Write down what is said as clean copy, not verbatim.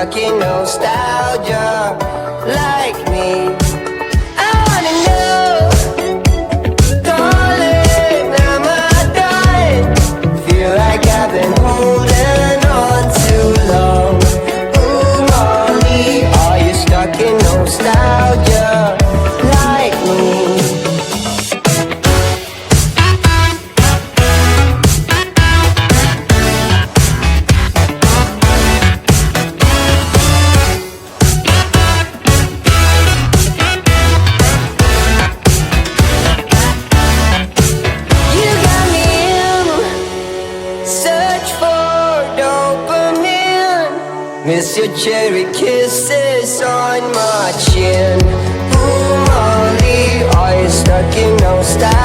stuck in nostalgia like me? I wanna know, darling, am I done? Feel like I've been holding on too long. Ooh, Molly, are you stuck in nostalgia like me? Miss your cherry kisses on my chin. Ooh, Molly, are you stuck in nostalgia?